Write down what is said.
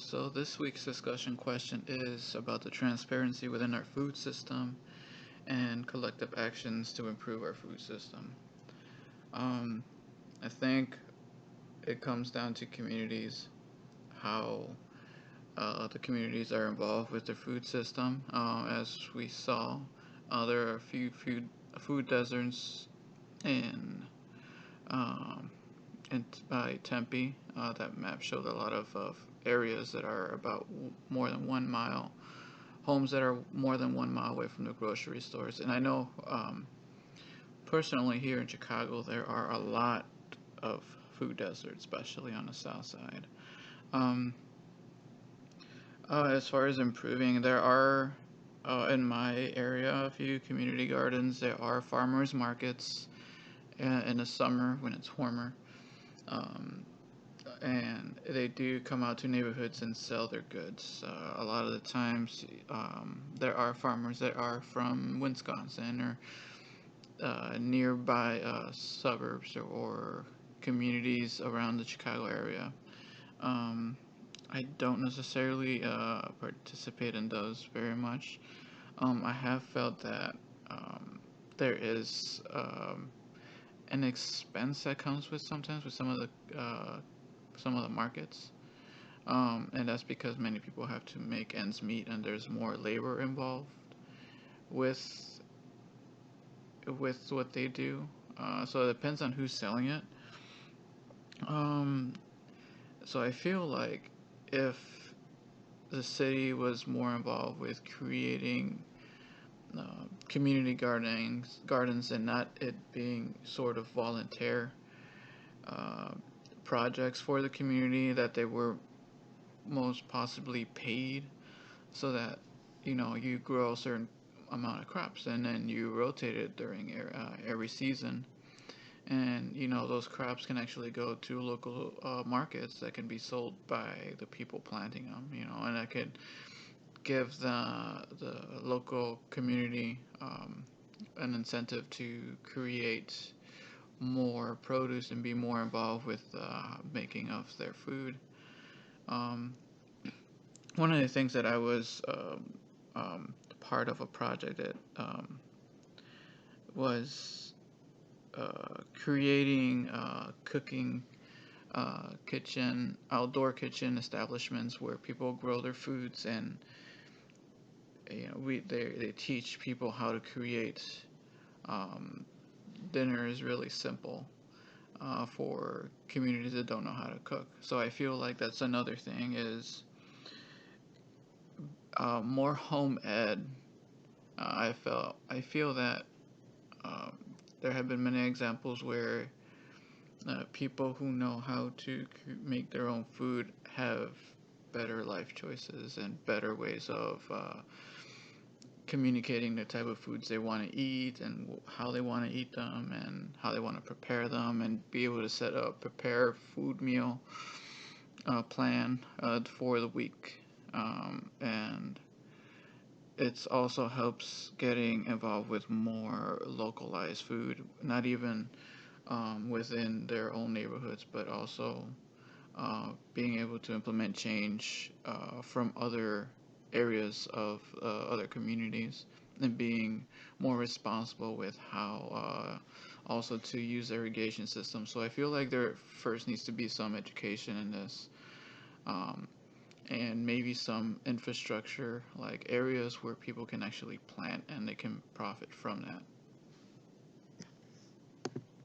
So this week's discussion question is about the transparency within our food system and collective actions to improve our food system. Um, I think it comes down to communities, how the communities are involved with their food system. As we saw, there are a few food deserts in um, by Tempe. That map showed a lot of areas that are about more than 1 mile, homes that are more than 1 mile away from the grocery stores. And I know personally here in Chicago, there are a lot of food deserts, especially on the south side. Um, as far as improving, there are in my area a few community gardens. There are farmers markets in the summer when it's warmer. Um, and they do come out to neighborhoods and sell their goods. A lot of the times, there are farmers that are from Wisconsin or nearby suburbs or communities around the Chicago area. Um, I don't necessarily participate in those very much. I have felt that there is an expense that comes with sometimes with some of the markets. And that's because many people have to make ends meet, and there's more labor involved with what they do. So it depends on who's selling it. Um, so I feel like if the city was more involved with creating community gardens, and not it being sort of volunteer uh, projects for the community, that they were most possibly paid so that you grow a certain amount of crops and then you rotate it during every season, and those crops can actually go to local markets that can be sold by the people planting them, and that could give the local community an incentive to create more produce and be more involved with making of their food. um, One of the things that I was part of a project that was creating cooking outdoor kitchen establishments where people grow their foods, and they teach people how to create um, dinners really simple for communities that don't know how to cook. So I feel like that's another thing is more home ed. I feel that um, there have been many examples where people who know how to make their own food have better life choices and better ways of communicating the type of foods they want to eat and how they want to eat them and how they want to prepare them, and be able to set up prepare food meal plan for the week. And it also helps getting involved with more localized food, not even within their own neighborhoods, but also being able to implement change from other areas of other communities, and being more responsible with how also to use irrigation systems. So I feel like there first needs to be some education in this, um, and maybe some infrastructure, like areas where people can actually plant and they can profit from that.